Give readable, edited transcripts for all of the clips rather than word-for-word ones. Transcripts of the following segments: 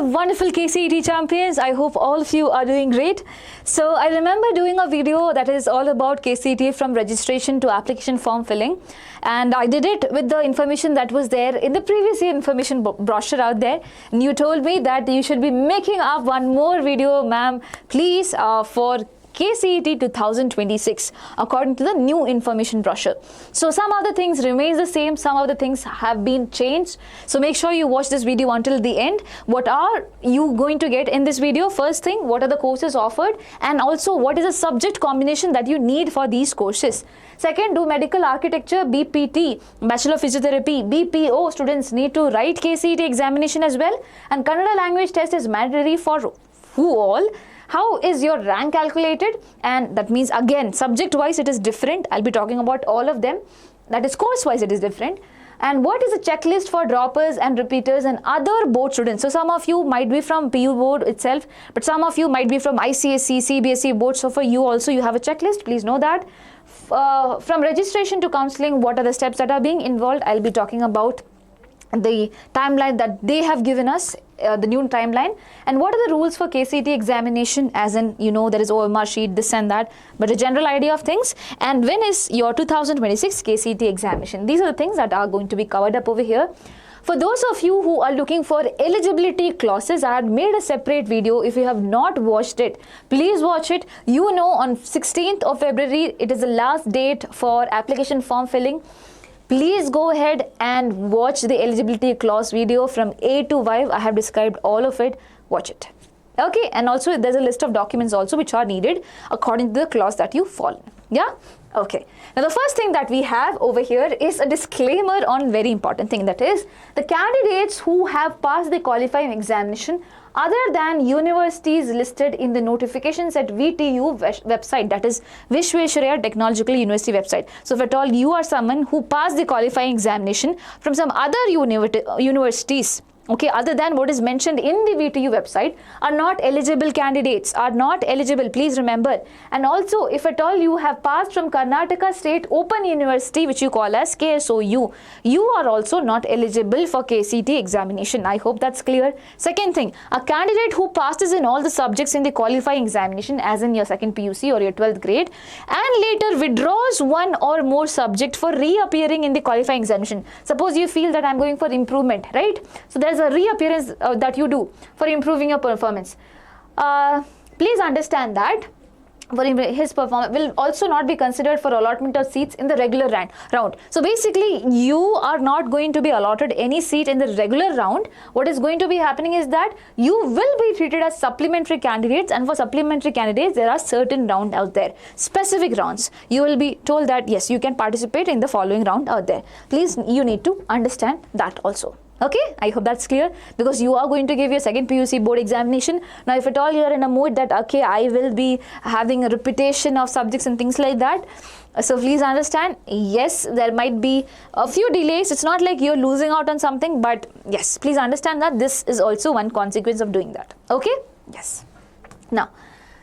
my wonderful KCET champions. I hope all of you are doing great. So I remember doing a video that is all about KCET from registration to application form filling, and I did it with the information that was there in the previous year information brochure out there. And you told me that you should be making up one more video, ma'am, please, for KCET 2026 according to the new information brochure. So some of the things remains the same, some of the things have been changed. So make sure you watch this video until the end. What are you going to get in this video? First thing, what are the courses offered, and also what is the subject combination that you need for these courses. Second, do medical architecture, BPT, Bachelor of Physiotherapy, BPO students need to write KCET examination as well, and Kannada language test is mandatory for who all. How is your rank calculated? And that means again subject wise it is different. I'll be talking about all of them. That is course wise it is different. And what is the checklist for droppers and repeaters and other board students? So some of you might be from PU board itself, but some of you might be from ICSE, CBSE board. So for you also you have a checklist. Please know that. From registration to counseling, what are the steps that are being involved? I'll be talking about the timeline that they have given us, the new timeline, and what are the rules for KCET examination, as in, you know, there is OMR sheet, this and that, but a general idea of things, and when is your 2026 KCET examination. These are the things that are going to be covered up over here. For those of you who are looking for eligibility clauses, I had made a separate video. If you have not watched it, please watch it. You know, on 16th of February, it is the last date for application form filling. Please go ahead and watch the eligibility clause video from A to Y. I have described all of it. Watch it. Okay, and also there's a list of documents also which are needed according to the clause that you fall in. Yeah? Okay. Now the first thing that we have over here is a disclaimer on very important thing, that is the candidates who have passed the qualifying examination other than universities listed in the notifications at VTU website, that is Vishwesvaraya Technological University website. So if at all you are someone who passed the qualifying examination from some other universities, okay, other than what is mentioned in the VTU website, are not eligible candidates, are not eligible, please remember. And also, if at all you have passed from Karnataka State Open University, which you call as KSOU, you are also not eligible for KCET examination. I hope that's clear. Second thing, a candidate who passes in all the subjects in the qualifying examination, as in your second PUC or your 12th grade, and later withdraws one or more subject for reappearing in the qualifying examination. Suppose you feel that I'm going for improvement, right? So there's a reappearance that you do for improving your performance. Please understand that for his performance will also not be considered for allotment of seats in the regular round. So basically you are not going to be allotted any seat in the regular round. What is going to be happening is that you will be treated as supplementary candidates, and for supplementary candidates there are certain rounds out there, specific rounds. You will be told that yes, you can participate in the following round out there. Please, you need to understand that also. Okay, I hope that's clear, because you are going to give your second PUC board examination. Now, if at all you are in a mood that, okay, I will be having a repetition of subjects and things like that, so please understand, yes, there might be a few delays. It's not like you're losing out on something, but yes, please understand that this is also one consequence of doing that. Okay, yes. Now,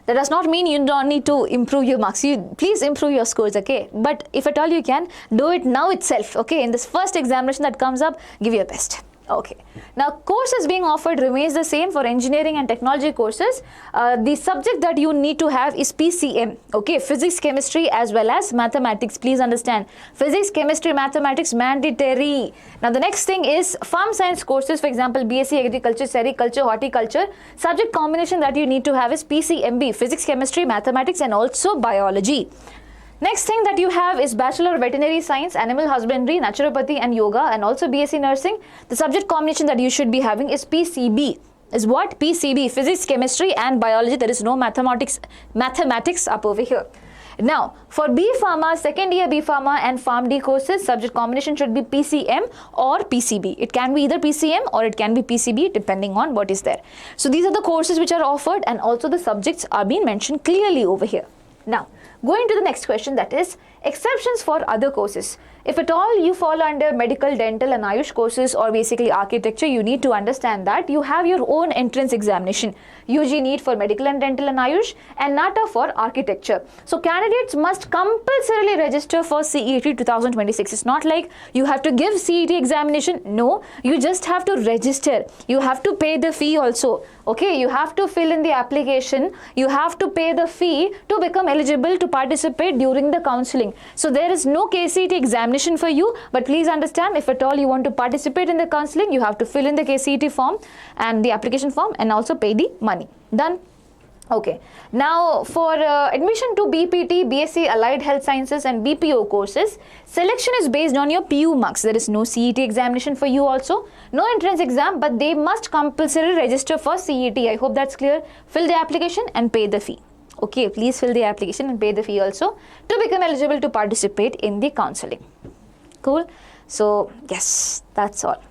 that does not mean you don't need to improve your marks. You please improve your scores, okay? But if at all you can, do it now itself, okay? In this first examination that comes up, give your best. Okay. Now, courses being offered remains the same for engineering and technology courses. The subject that you need to have is PCM, okay? Physics, chemistry, as well as mathematics. Please understand. Physics, chemistry, mathematics, mandatory. Now, the next thing is farm science courses, for example, BSc Agriculture, Sericulture, Horticulture. Subject combination that you need to have is PCMB, Physics, Chemistry, Mathematics, and also Biology. Next thing that you have is Bachelor of Veterinary Science, Animal Husbandry, Naturopathy and Yoga, and also BSc Nursing. The subject combination that you should be having is PCB. Is what? PCB, Physics, Chemistry and Biology. There is no mathematics up over here. Now, for B Pharma, second year B Pharma and PharmD courses, subject combination should be PCM or PCB. It can be either PCM or it can be PCB depending on what is there. So these are the courses which are offered, and also the subjects are being mentioned clearly over here. Now, Going to the next question, that is exceptions for other courses. If at all you fall under medical, dental and Ayush courses or basically architecture, you need to understand that you have your own entrance examination. UG NEET for medical and dental and Ayush and NATA for architecture. So candidates must compulsorily register for CET 2026. It's not like you have to give CET examination. No, you just have to register. You have to pay the fee also. Okay, you have to fill in the application. You have to pay the fee to become eligible to participate during the counseling. So there is no KCET examination for you, but please understand, if at all you want to participate in the counseling, you have to fill in the KCET form and the application form and also pay the money. Done? Okay. Now for admission to BPT, BSc Allied Health Sciences and BPO courses, selection is based on your PU marks. There is no CET examination for you also, no entrance exam, but they must compulsorily register for CET. I hope that's clear. Fill the application and pay the fee. Okay, please fill the application and pay the fee also to become eligible to participate in the counseling. Cool. So yes, that's all.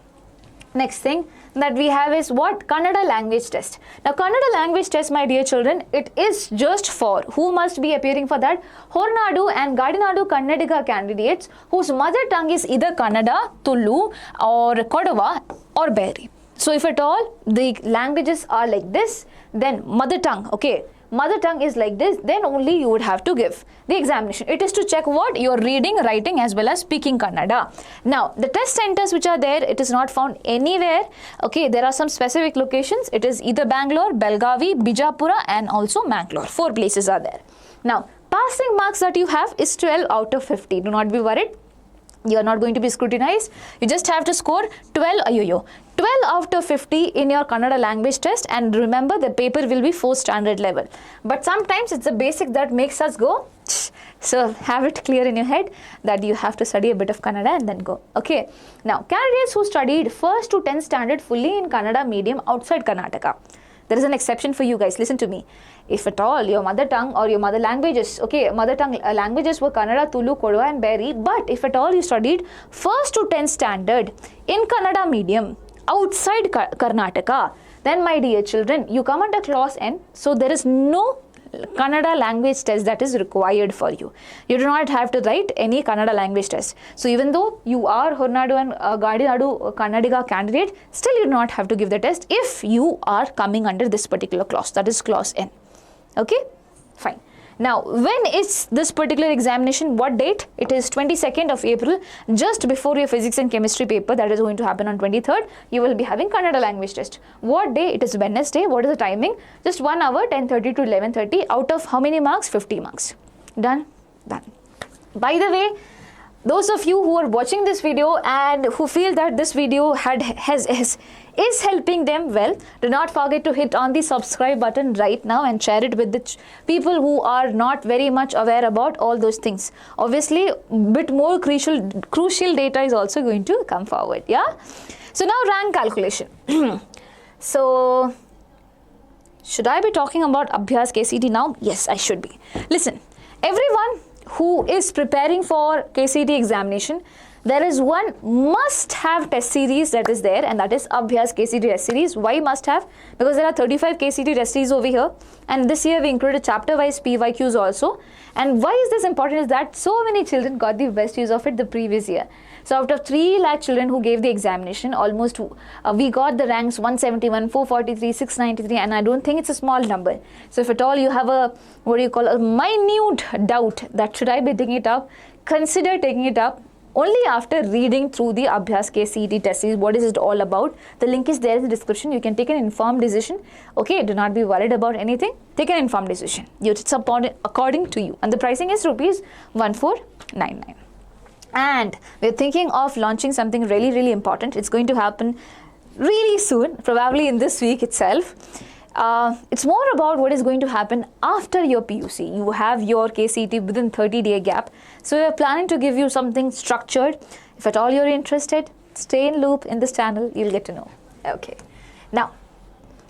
Next thing that we have is what? Kannada language test. Now Kannada language test, my dear children, it is just for who must be appearing for that? Hornadu and Gadinadu Kannadiga candidates whose mother tongue is either Kannada, Tulu or Kodava or Beri. So if at all the languages are like this, then mother tongue, okay, mother tongue is like this, then only you would have to give the examination. It is to check what? Your reading, writing as well as speaking Kannada. Now the test centers which are there, it is not found anywhere. Okay, there are some specific locations. It is either Bangalore, Belgavi, Bijapura and also Mangalore. 4 places are there. Now passing marks that you have is 12 out of 50. Do not be worried. You are not going to be scrutinized. You just have to score 12 out of 50 in your Kannada language test, and remember the paper will be 4 standard level. But sometimes it's the basic that makes us go. So have it clear in your head that you have to study a bit of Kannada and then go. Okay. Now candidates who studied 1st to 10th standard fully in Kannada medium outside Karnataka. There is an exception for you guys. Listen to me. If at all your mother tongue or your mother languages, okay, mother tongue languages were Kannada, Tulu, Kodava and Beri, but if at all you studied 1st to 10th standard in Kannada medium outside Karnataka, then my dear children, you come under clause N. So there is no Kannada language test that is required for you. You do not have to write any Kannada language test. So even though you are Hornadu and Gadinadu Kannadiga candidate, still you do not have to give the test if you are coming under this particular clause, that is clause N. Okay, fine. Now, when is this particular examination? What date? It is 22nd of April, just before your physics and chemistry paper that is going to happen on 23rd. You will be having Kannada language test. What day? It is Wednesday. What is the timing? Just 1 hour, 10:30 to 11:30. Out of how many marks? 50 marks. Done? Done. By the way, those of you who are watching this video and who feel that this video is helping them, well, do not forget to hit on the subscribe button right now and share it with the people who are not very much aware about all those things. Obviously, bit more crucial data is also going to come forward. Yeah. So now rank calculation. So should I be talking about Abhyas KCET now? Yes, I should be. Listen, everyone who is preparing for KCET examination, there is one must-have test series that is there, and that is Abhyas KCET test series. Why must-have? Because there are 35 KCET test series over here, and this year we included chapter-wise PYQs also. And why is this important is that so many children got the best use of it the previous year. So out of 3 lakh children who gave the examination, almost we got the ranks 171, 443, 693, and I don't think it's a small number. So if at all you have a, a minute doubt that should I be taking it up, consider taking it up only after reading through the Abhyas KCET test series. What is it all about? The link is there in the description. You can take an informed decision. Okay, do not be worried about anything. Take an informed decision. It's according to you. And the pricing is rupees 1499. And we're thinking of launching something really, really important. It's going to happen really soon, probably in this week itself. It's more about what is going to happen after your PUC. You have your KCET within 30-day gap. So we're planning to give you something structured. If at all you're interested, stay in loop in this channel. You'll get to know. Okay. Now,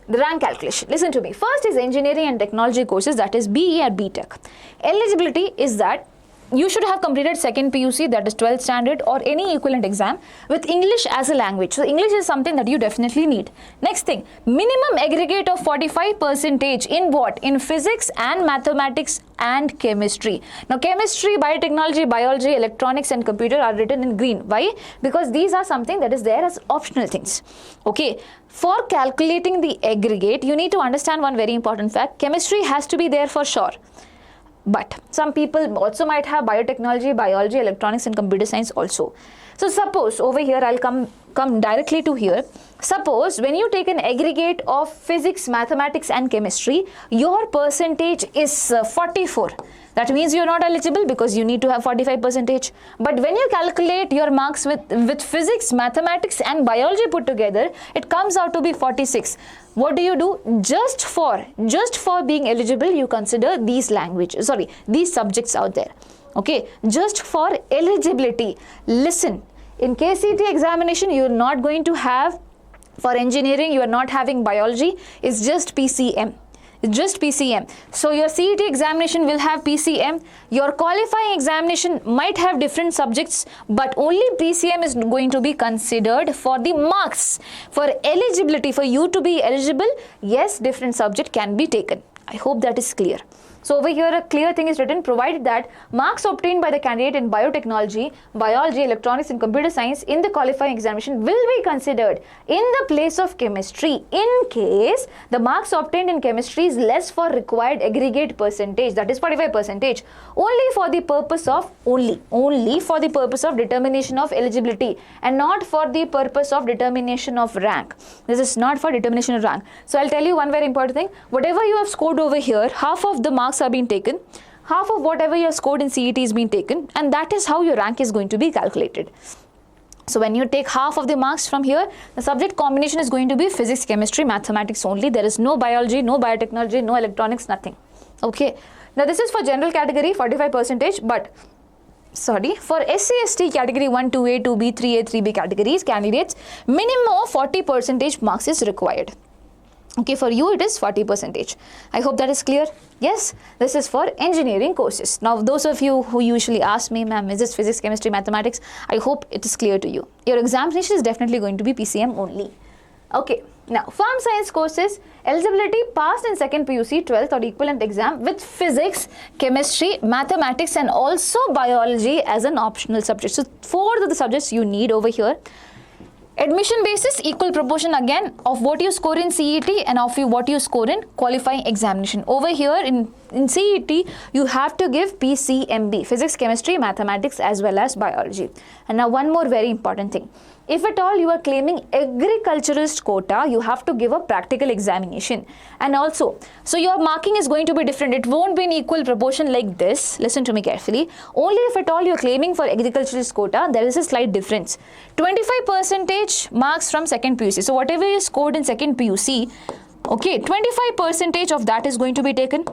the rank calculation. Listen to me. First is engineering and technology courses, that is BE or BTech. Eligibility is that you should have completed second PUC, that is 12th standard, or any equivalent exam with English as a language. So English is something that you definitely need. Next thing, minimum aggregate of 45% in what? In physics and mathematics and chemistry. Now chemistry, biotechnology, biology, electronics and computer are written in green. Why? Because these are something that is there as optional things. Okay. For calculating the aggregate, you need to understand one very important fact. Chemistry has to be there for sure. But some people also might have biotechnology, biology, electronics and computer science also. So suppose over here, I'll come directly to here. Suppose when you take an aggregate of physics, mathematics and chemistry, your percentage is 44. That means you're not eligible because you need to have 45%. But when you calculate your marks with physics, mathematics and biology put together, it comes out to be 46. What do? Just for being eligible, you consider these these subjects out there. Okay, just for eligibility. Listen, in KCET examination, you're not going to have, for engineering, you are not having biology, it's just PCM. Just PCM. So your CET examination will have PCM. Your qualifying examination might have different subjects, but only PCM is going to be considered for the marks. For eligibility, for you to be eligible, yes, different subject can be taken. I hope that is clear. So over here a clear thing is written, provided that marks obtained by the candidate in biotechnology, biology, electronics and computer science in the qualifying examination will be considered in the place of chemistry in case the marks obtained in chemistry is less for required aggregate percentage, that is 45%, only for the purpose of determination of eligibility and not for the purpose of determination of rank. This is not for determination of rank. So I'll tell you one very important thing. Whatever you have scored over here, half of the marks are being taken, half of whatever you have scored in CET is being taken, and that is how your rank is going to be calculated. So when you take half of the marks from here, the subject combination is going to be physics, chemistry, mathematics only. There is no biology, no biotechnology, no electronics, nothing. Okay. Now this is for general category 45%, but for SC/ST category 1, 2A, 2B, 3A, 3B categories candidates, minimum of 40% marks is required. Okay, for you it is 40%. I hope that is clear. Yes, this is for engineering courses. Now, those of you who usually ask me, ma'am, is this physics, chemistry, mathematics? I hope it is clear to you. Your examination is definitely going to be PCM only. Okay, now farm science courses, eligibility passed in second PUC, 12th or equivalent exam with physics, chemistry, mathematics and also biology as an optional subject. So 4 of the subjects you need over here. Admission basis, equal proportion again of what you score in CET and of what you score in qualifying examination. Over here in CET, you have to give PCMB, physics, chemistry, mathematics as well as biology. And now one more very important thing. If at all you are claiming agriculturist quota, you have to give a practical examination. And also, so your marking is going to be different. It won't be in equal proportion like this. Listen to me carefully. Only if at all you are claiming for agriculturist quota, there is a slight difference. 25% marks from second PUC. So whatever you scored in second PUC, okay, 25% of that is going to be taken.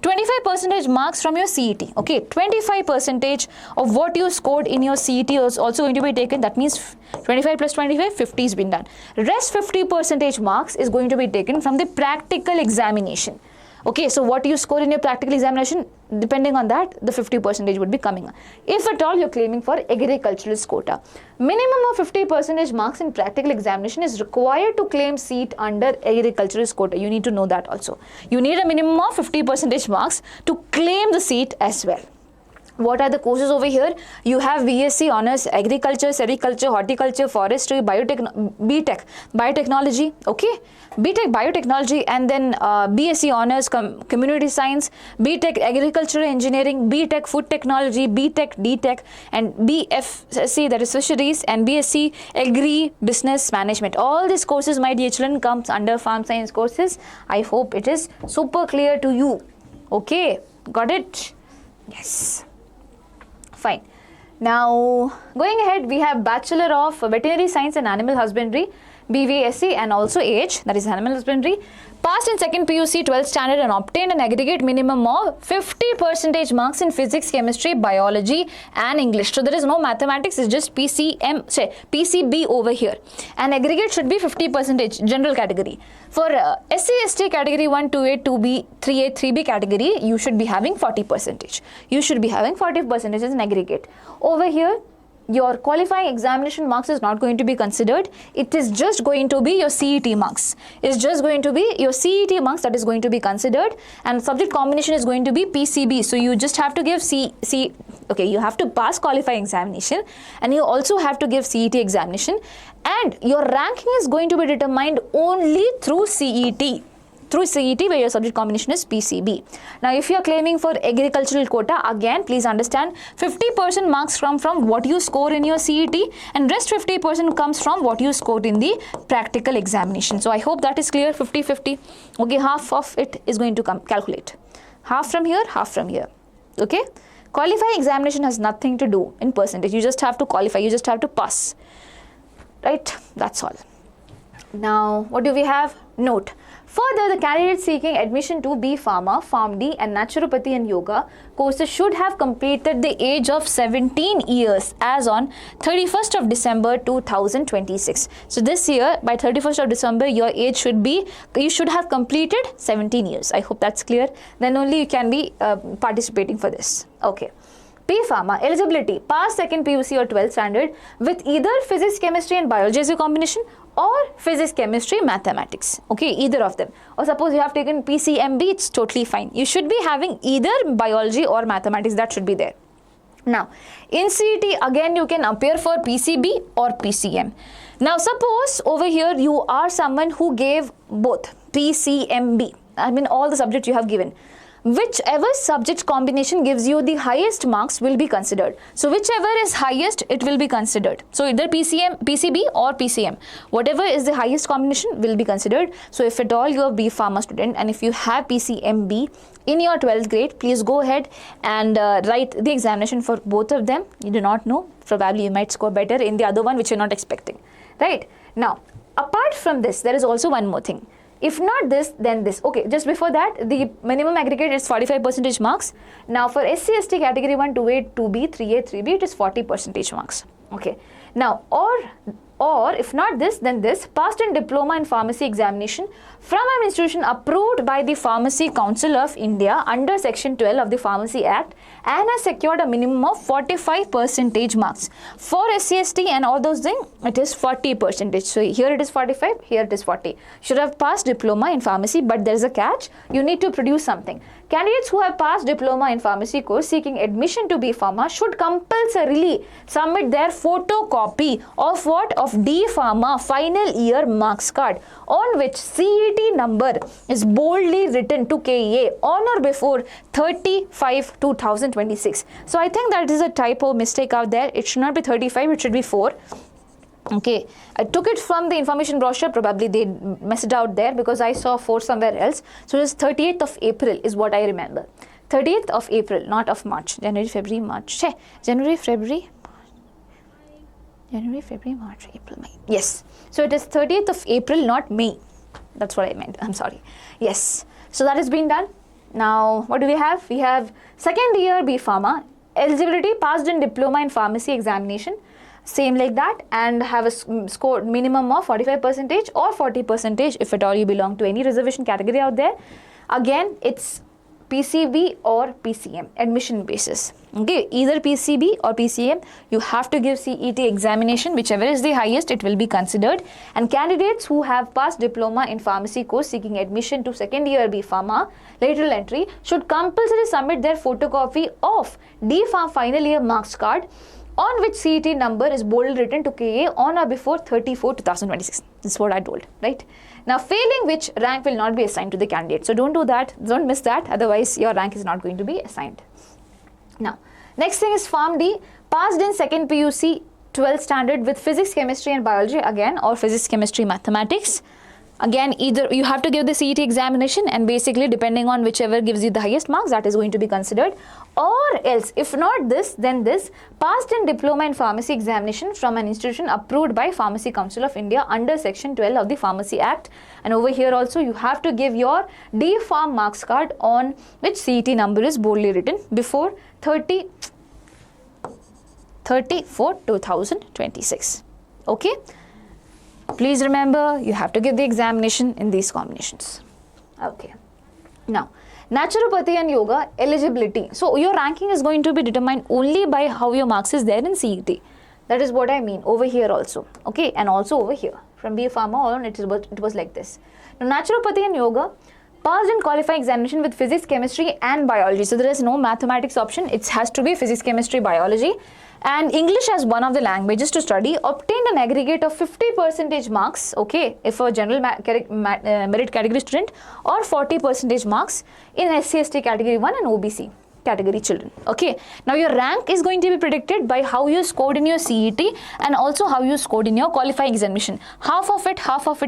25% marks from your CET. Okay, 25% of what you scored in your CET is also going to be taken. That means 25 plus 25, 50 has been done. Rest 50% marks is going to be taken from the practical examination. Okay, so what you score in your practical examination, depending on that, the 50% would be coming. If at all you're claiming for agriculturalist quota, minimum of 50% marks in practical examination is required to claim seat under agriculturalist quota. You need to know that also. You need a minimum of 50% marks to claim the seat as well. What are the courses over here? You have BSc Honours Agriculture, Sericulture, Horticulture, Forestry, BTech, Biotechnology, okay? BTech Biotechnology, and then BSc Honours Community Science, BTech Agricultural Engineering, BTech Food Technology, BTech DTech, and BFSC, that is Fisheries, and BSc Agri Business Management. All these courses, my dear children, comes under farm science courses. I hope it is super clear to you. Okay, got it? Yes. Fine. Now, going ahead, we have Bachelor of Veterinary Science and Animal Husbandry. BVSC and also AH, that is Animal Husbandry. Passed in second PUC 12th standard and obtained an aggregate minimum of 50% marks in physics, chemistry, biology and English. So there is no mathematics, it's just PCB over here. And aggregate should be 50% general category. For SC, ST category 1, 2A, 2B, 3A, 3B category, you should be having 40%. You should be having 40% as an aggregate. Over here, your qualifying examination marks is not going to be considered. It is just going to be your CET marks. It's just going to be your CET marks that is going to be considered, and subject combination is going to be PCB. So you just have to give you have to pass qualifying examination and you also have to give CET examination, and your ranking is going to be determined only through CET. Through CET, where your subject combination is PCB. Now, if you are claiming for agricultural quota, again, please understand 50% marks come from what you score in your CET, and rest 50% comes from what you scored in the practical examination. So, I hope that is clear. 50-50. Okay, half of it is going to come. Calculate. Half from here, half from here. Okay. Qualifying examination has nothing to do in percentage. You just have to qualify. You just have to pass. Right. That's all. Now, what do we have? Note. Further, the candidates seeking admission to B Pharma, PharmD and Naturopathy and Yoga courses should have completed the age of 17 years as on 31st of December 2026. So this year, by 31st of December, your age should be, you should have completed 17 years. I hope that's clear. Then only you can be participating for this. Okay. B Pharma, eligibility, pass second PUC or 12th standard with either physics, chemistry and biology as a combination, or physics, chemistry, mathematics. Okay, either of them. Or suppose you have taken PCMB, it's totally fine. You should be having either biology or mathematics, that should be there. Now, in CET, again, you can appear for PCB or PCM. Now, suppose over here you are someone who gave both PCMB. I mean, all the subjects you have given. Whichever subject combination gives you the highest marks will be considered. So whichever is highest, it will be considered. So either PCB or PCM. Whatever is the highest combination will be considered. So if at all you are B Pharma student and if you have PCMB in your 12th grade, please go ahead and write the examination for both of them. You do not know. Probably you might score better in the other one which you're not expecting. Right? Now, apart from this, there is also one more thing. If not this, then this. Okay, just before that, the minimum aggregate is 45% marks. Now for SC, ST category 1, 2A, 2B, 3A, 3B, it is 40% marks. Okay. Now, or if not this, then this, passed in diploma in pharmacy examination from an institution approved by the Pharmacy Council of India under Section 12 of the Pharmacy Act and has secured a minimum of 45% marks. For SCST and all those things, it is 40%. So here it is 45, here it is 40. Should have passed diploma in pharmacy, but there is a catch. You need to produce something. Candidates who have passed diploma in pharmacy course seeking admission to B Pharma should compulsorily submit their photocopy of what? Of D Pharma final year marks card on which CET number is boldly written to KEA on or before 30/5/2026. So I think that is a typo mistake out there. It should not be 35, it should be 4. Okay, I took it from the information brochure, probably they messed it out there because I saw 4 somewhere else. So it is 30th of April is what I remember. 30th of April, not of March. January, February, March. January, February, March, April, May. Yes. So it is 30th of April, not May. That's what I meant. I'm sorry. Yes. So that has been done. Now, what do we have? We have second year B Pharma, eligibility, passed in diploma in pharmacy examination. Same like that, and have a score minimum of 45% or 40% if at all you belong to any reservation category out there. Again, it's PCB or PCM admission basis. Okay, either PCB or PCM, you have to give CET examination, whichever is the highest, it will be considered. And candidates who have passed diploma in pharmacy course seeking admission to second year B Pharma lateral entry should compulsorily submit their photocopy of D Pharm final year marks card on which CET number is boldly written to KA on or before 30/4/2026. This is what I told, right? Now, failing which, rank will not be assigned to the candidate. So don't do that, don't miss that, otherwise your rank is not going to be assigned. Now, next thing is PharmD, passed in second PUC 12th standard with physics, chemistry and biology again, or physics, chemistry, mathematics. Again, either you have to give the CET examination, and basically depending on whichever gives you the highest marks, that is going to be considered. Or else, if not this, then this, passed in diploma in pharmacy examination from an institution approved by Pharmacy Council of India under section 12 of the Pharmacy Act. And over here also you have to give your D Pharm marks card on which CET number is boldly written before 30/4/2026. Okay. Please remember, you have to give the examination in these combinations. Okay. Now, naturopathy and yoga eligibility. So, your ranking is going to be determined only by how your marks is there in CET. That is what I mean over here also. Okay, and also over here. From B Pharma on, it was like this. Now, naturopathy and yoga passed in qualifying examination with physics, chemistry and biology. So, there is no mathematics option. It has to be physics, chemistry, biology. And English as one of the languages to study, obtained an aggregate of 50% marks, okay, if a general merit category student, or 40% marks in SC/ST category 1 and OBC category children. Okay, now your rank is going to be predicted by how you scored in your CET and also how you scored in your qualifying examination. Half of it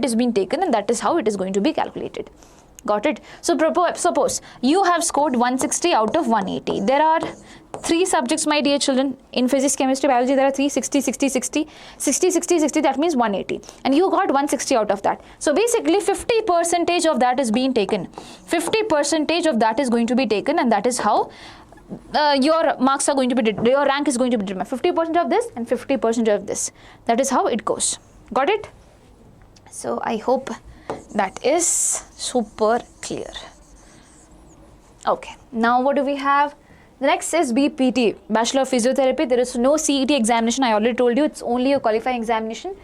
is being taken, and that is how it is going to be calculated. Got it? So suppose you have scored 160 out of 180. There are 3 subjects, my dear children. In physics, chemistry, biology, there are 3, 60, 60, 60, 60, 60, 60, that means 180. And you got 160 out of that. So basically 50% of that is being taken. 50% of that is going to be taken, and that is how your marks are going to be, your rank is going to be determined. 50% of this and 50% of this. That is how it goes. Got it? So I hope that is super clear. Okay, now what do we have? The next is BPT, Bachelor of Physiotherapy. There is no CET examination. I already told you, it's only a qualifying examination.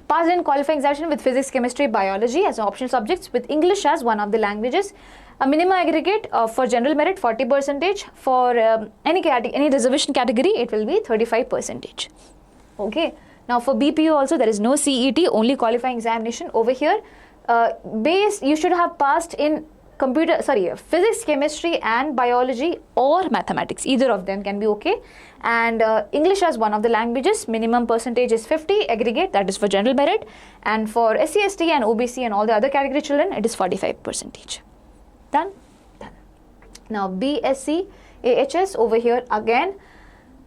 Passed in qualifying examination with physics, chemistry, biology as optional subjects, with English as one of the languages. A minimum aggregate for general merit 40%. For any reservation category, it will be 35%. Okay. Now for BPU also, there is no CET, only qualifying examination. Over here, you should have passed in physics, chemistry and biology or mathematics. Either of them can be okay. And English as one of the languages, minimum percentage is 50, aggregate, that is for general merit. And for SC/ST and OBC and all the other category children, it is 45%. Done? Done. Now BSc, AHS over here again,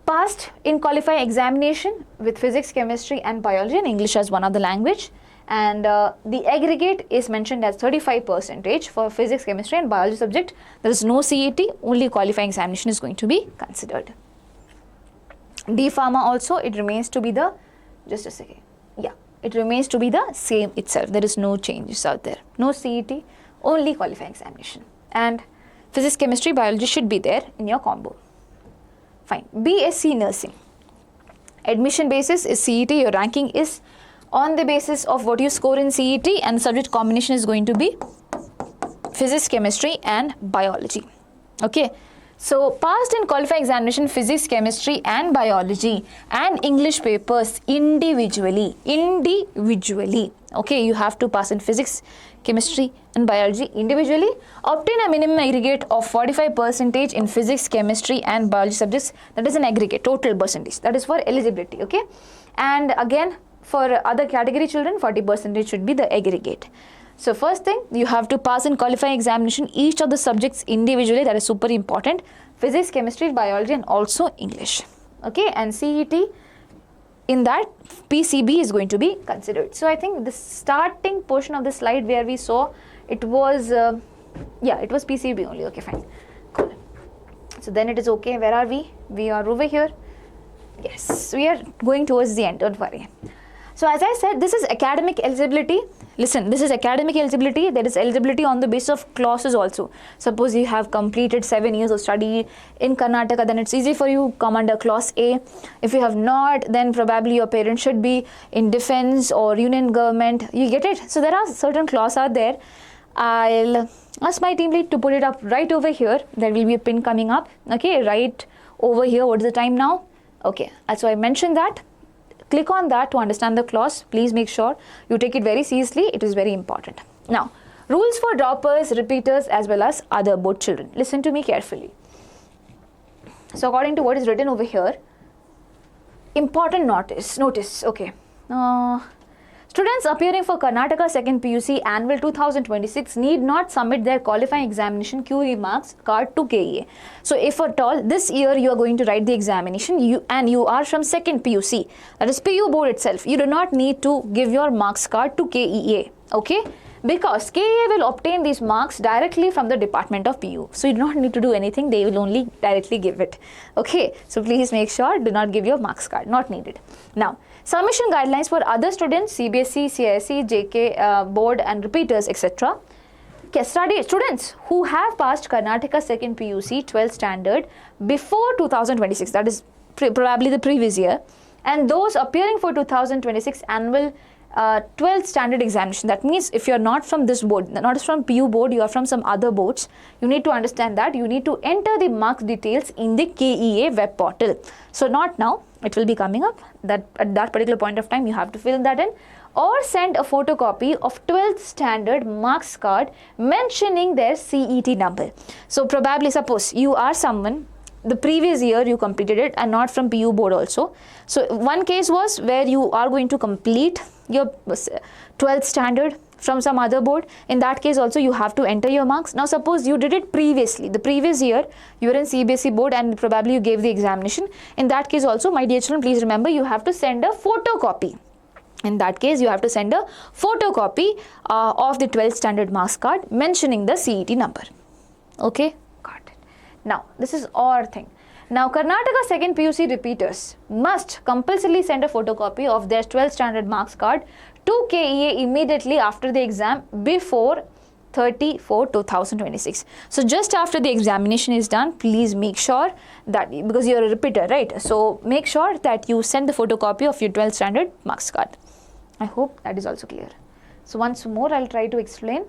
passed in qualifying examination with physics, chemistry and biology and English as one of the language. And the aggregate is mentioned as 35% for physics, chemistry and biology subject. There is no CET, only qualifying examination is going to be considered. D Pharma also, it remains to be the, just a second, yeah, it remains to be the same itself. There is no changes out there. No CET, only qualifying examination. And physics, chemistry, biology should be there in your combo. Fine. BSc Nursing. Admission basis is CET, your ranking is on the basis of what you score in CET, and subject combination is going to be physics, chemistry and biology. Okay. So passed in qualifying examination physics, chemistry and biology and English papers individually. Okay, you have to pass in physics, chemistry and biology individually. Obtain a minimum aggregate of 45% in physics, chemistry and biology subjects. That is an aggregate, total percentage. That is for eligibility. Okay. And again, for other category children, 40% should be the aggregate. So first thing, you have to pass in qualifying examination each of the subjects individually. That is super important. Physics, chemistry, biology and also English. Okay, and CET, in that PCB is going to be considered. So I think the starting portion of the slide where we saw, it was, it was PCB only. Okay, fine. Cool. So then it is okay. Where are we? We are over here. Yes, we are going towards the end. Don't worry. So as I said, this is academic eligibility. Listen, this is academic eligibility. There is eligibility on the basis of clauses also. Suppose you have completed 7 years of study in Karnataka, then it's easy for you to come under clause A. If you have not, then probably your parents should be in defense or union government. You get it? So there are certain clauses out there. I'll ask my team lead to put it up right over here. There will be a pin coming up. Okay, right over here. What is the time now? Okay, so I mentioned that. Click on that to understand the clause. Please make sure you take it very seriously. It is very important. Now, rules for droppers, repeaters as well as other both children. Listen to me carefully. So according to what is written over here, important notice. Okay. Students appearing for Karnataka 2nd PUC Annual 2026 need not submit their qualifying examination QE marks card to KEA. So if at all this year you are going to write the examination and you are from 2nd PUC, that is PU board itself, you do not need to give your marks card to KEA, okay? Because KEA will obtain these marks directly from the Department of PU. So you do not need to do anything, they will only directly give it. Okay, so please make sure, do not give your marks card, not needed. Now, submission guidelines for other students, CBSE, CISE, JK board and repeaters, etc. Students who have passed Karnataka 2nd PUC 12th standard before 2026, that is probably the previous year, and those appearing for 2026 annual 12th standard examination. That means if you are not from this board, not from PU board, you are from some other boards, you need to understand that you need to enter the marks details in the KEA web portal. So not now, it will be coming up, that at that particular point of time you have to fill that in, or send a photocopy of 12th standard marks card mentioning their CET number. So probably suppose you are someone, the previous year you completed it and not from PU board also. So one case was where you are going to complete your 12th standard from some other board. In that case also you have to enter your marks. Now suppose you did it previously, the previous year you were in CBSE board and probably you gave the examination. In that case also, my dear children, please remember you have to send a photocopy. In that case you have to send a photocopy of the 12th standard marks card mentioning the CET number. Okay, got it. Now this is our thing. Now Karnataka 2nd PUC repeaters must compulsorily send a photocopy of their 12th standard marks card to KEA immediately after the exam before 30/4/2026. So just after the examination is done, please make sure that, because you are a repeater, right? So make sure that you send the photocopy of your 12th standard marks card. I hope that is also clear. So once more I'll try to explain.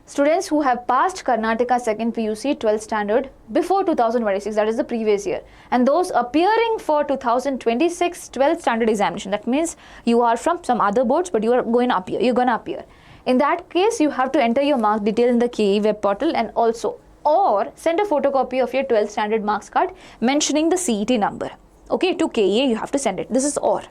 Students who have passed Karnataka 2nd PUC 12th standard before 2026, that is the previous year, and those appearing for 2026 12th standard examination, that means you are from some other boards but you are going to appear, you're going to appear. In that case, you have to enter your mark detail in the KE web portal and also, or send a photocopy of your 12th standard marks card mentioning the CET number. Okay, to KE you have to send it. This is or.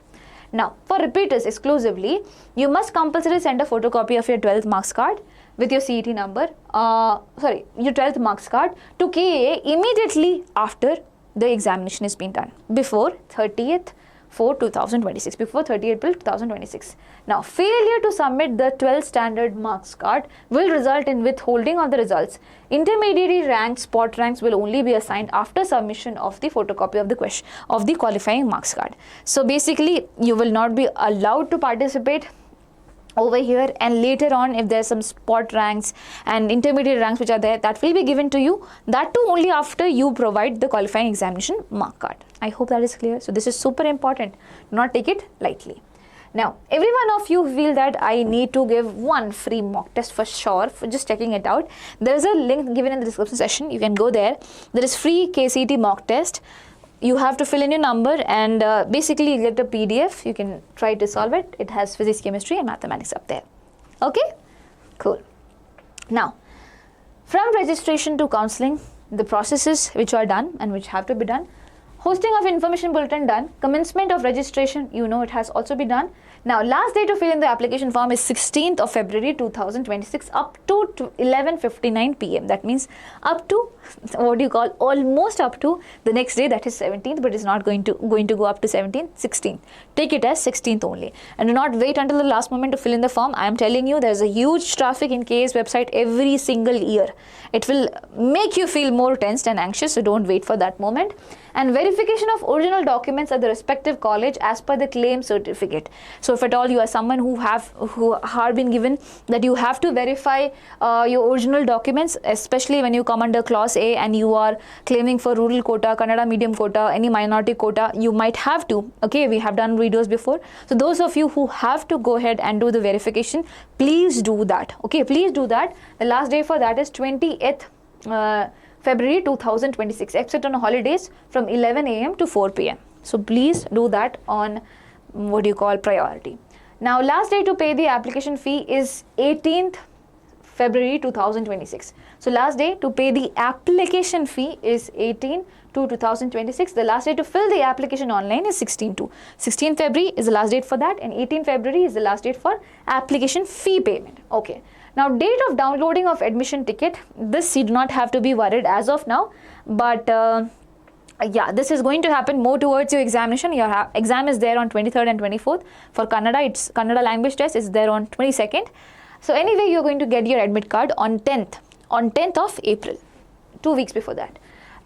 Now, for repeaters exclusively, you must compulsorily send a photocopy of your 12th marks card with your CET number, your 12th marks card to KA immediately after the examination is being done, before 30/4/2026, before 30 April 2026. Now, failure to submit the 12th standard marks card will result in withholding of the results. Intermediary ranks, spot ranks will only be assigned after submission of the photocopy of the question of the qualifying marks card. So basically, you will not be allowed to participate over here, and later on if there's some spot ranks and intermediate ranks which are there, that will be given to you, that too only after you provide the qualifying examination mark card. I hope that is clear. So this is super important, do not take it lightly. Now every one of you feel that I need to give one free mock test for sure, for just checking it out. There is a link given in the description section, you can go there. There is free KCET mock test. You have to fill in your number and basically you get a PDF. You can try to solve it. It has physics, chemistry and mathematics up there. Okay, cool. Now, from registration to counseling, the processes which are done and which have to be done. Hosting of information bulletin done. Commencement of registration, you know, it has also been done. Now, last day to fill in the application form is 16th of February 2026 up to 11:59 p.m. That means up to, what do you call, almost up to the next day, that is 17th, but it's not going to go up to 17th, 16th. Take it as 16th only. And do not wait until the last moment to fill in the form. I am telling you, there's a huge traffic in KA's website every single year. It will make you feel more tensed and anxious, so don't wait for that moment. And verification of original documents at the respective college as per the claim certificate. So if at all you are someone who have been given that you have to verify your original documents, especially when you come under clause A and you are claiming for rural quota, Kannada medium quota, any minority quota, you might have to. Okay, we have done videos before. So those of you who have to go ahead and do the verification, please do that. Okay, please do that. The last day for that is 20th February 2026, except on holidays from 11 a.m. to 4 p.m. So please do that on priority. Now last day to pay the application fee is 18th February 2026. So last day to pay the application fee is 18 to 2026. The last day to fill the application online is 16 to. 16 February is the last date for that, and 18 February is the last date for application fee payment. Okay. Now date of downloading of admission ticket, this you do not have to be worried as of now, but yeah, this is going to happen more towards your examination. Your exam is there on 23rd and 24th. For Kannada, it's Kannada language test is there on 22nd. So anyway, you're going to get your admit card on 10th of April, 2 weeks before that.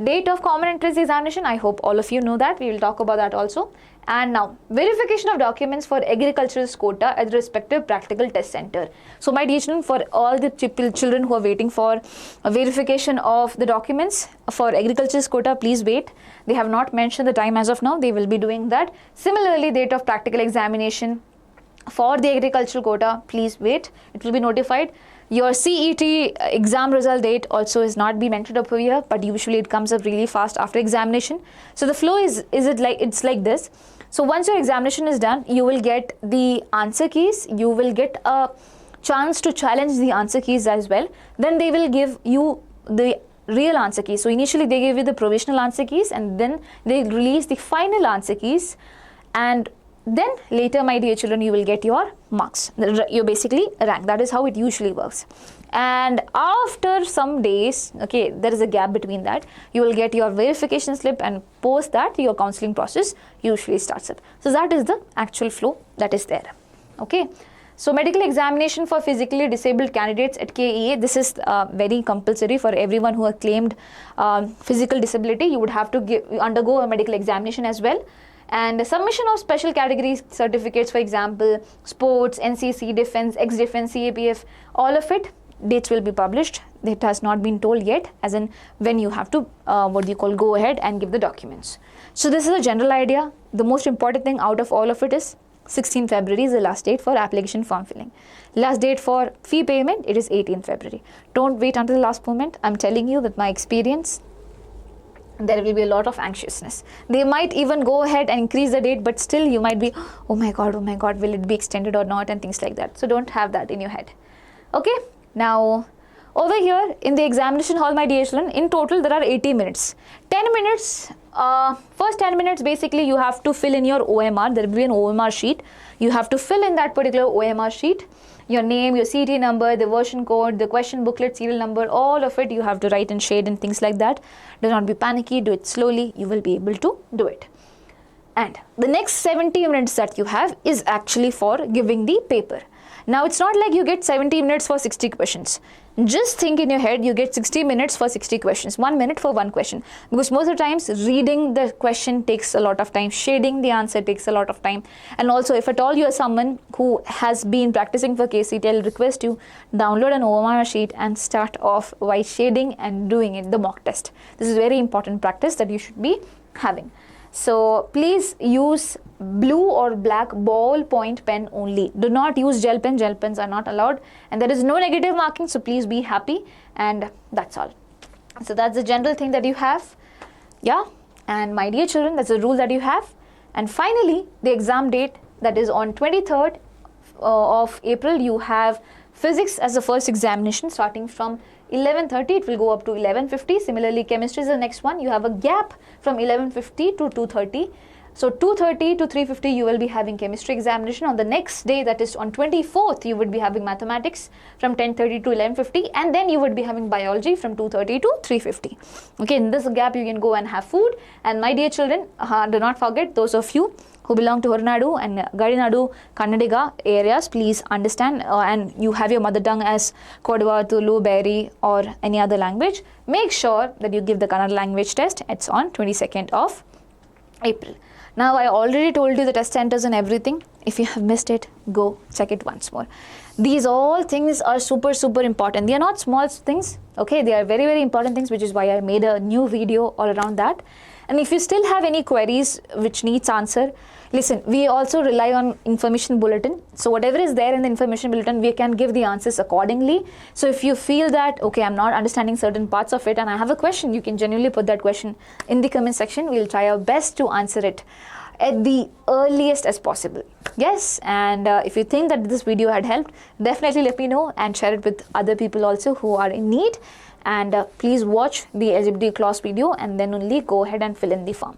Date of common entrance examination, I hope all of you know that. We will talk about that also. And now, verification of documents for agricultural quota at the respective practical test center. So my dear children, for all the children who are waiting for a verification of the documents for agricultural quota, please wait. They have not mentioned the time as of now. They will be doing that. Similarly, date of practical examination for the agricultural quota, please wait. It will be notified. Your CET exam result date also is not be mentioned up here, but usually it comes up really fast after examination. So the flow it's like this. So once your examination is done, you will get the answer keys. You will get a chance to challenge the answer keys as well. Then they will give you the real answer keys. So initially they give you the provisional answer keys, and then they release the final answer keys, and then later, my dear children, you will get your marks. You basically rank. That is how it usually works. And after some days, okay, there is a gap between that, you will get your verification slip, and post that your counseling process usually starts up. So that is the actual flow that is there. Okay. So medical examination for physically disabled candidates at KEA, this is very compulsory for everyone who has claimed physical disability. You would have to undergo a medical examination as well. And submission of special category certificates, for example, sports, NCC, defense, ex-defense, CAPF, all of it, dates will be published. It has not been told yet, as in when you have to, go ahead and give the documents. So this is a general idea. The most important thing out of all of it is 16 February is the last date for application form filling. Last date for fee payment, it is 18 February. Don't wait until the last moment. I'm telling you with my experience, there will be a lot of anxiousness. They might even go ahead and increase the date, but still you might be, oh my god, will it be extended or not, and things like that. So don't have that in your head. Okay, now over here in the examination hall, my dear children, in total there are 80 minutes. 10 minutes, first 10 minutes basically you have to fill in your OMR. There will be an OMR sheet. You have to fill in that particular OMR sheet. Your name, your CET number, the version code, the question booklet, serial number, all of it you have to write in shade and things like that. Do not be panicky, do it slowly, you will be able to do it. And the next 70 minutes that you have is actually for giving the paper. Now it's not like you get 70 minutes for 60 questions. Just think in your head, you get 60 minutes for 60 questions, 1 minute for one question. Because most of the times reading the question takes a lot of time, shading the answer takes a lot of time. And also if at all you are someone who has been practicing for KCET, I'll request you download an OMR sheet and start off by shading and doing it, the mock test. This is very important practice that you should be having. So please use blue or black ballpoint pen only. Do not use gel pen. Gel pens are not allowed, and there is no negative marking, so please be happy, and that's all. So that's the general thing that you have. Yeah, and my dear children, that's the rule that you have. And finally, the exam date, that is on 23rd of April, you have physics as the first examination starting from 11:30, it will go up to 11:50. Similarly, chemistry is the next one. You have a gap from 11:50 to 2:30. So 2:30 to 3:50 you will be having chemistry examination. On the next day, that is on 24th, you would be having mathematics from 10:30 to 11:50, and then you would be having biology from 2:30 to 3:50. Okay, in this gap you can go and have food. And my dear children, do not forget, those of you who belong to Hornadu and Gadinadu, Kannadiga areas, please understand, and you have your mother tongue as Kodwa, Tulu, Beri or any other language, make sure that you give the Kannada language test. It's on 22nd of April. Now, I already told you the test centers and everything. If you have missed it, go check it once more. These all things are super important. They are not small things, okay? They are very important things, which is why I made a new video all around that. And if you still have any queries which needs answer, listen, we also rely on information bulletin. So whatever is there in the information bulletin, we can give the answers accordingly. So if you feel that, okay, I'm not understanding certain parts of it and I have a question, you can genuinely put that question in the comment section. We'll try our best to answer it at the earliest as possible. Yes, and if you think that this video had helped, definitely let me know and share it with other people also who are in need. And please watch the eligibility clause video and then only go ahead and fill in the form.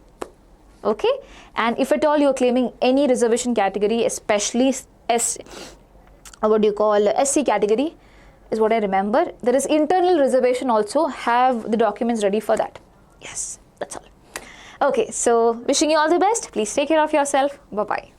Okay, and if at all you're claiming any reservation category, especially SC category is what I remember. There is internal reservation also. Have the documents ready for that. Yes, that's all. Okay, so wishing you all the best. Please take care of yourself. Bye-bye.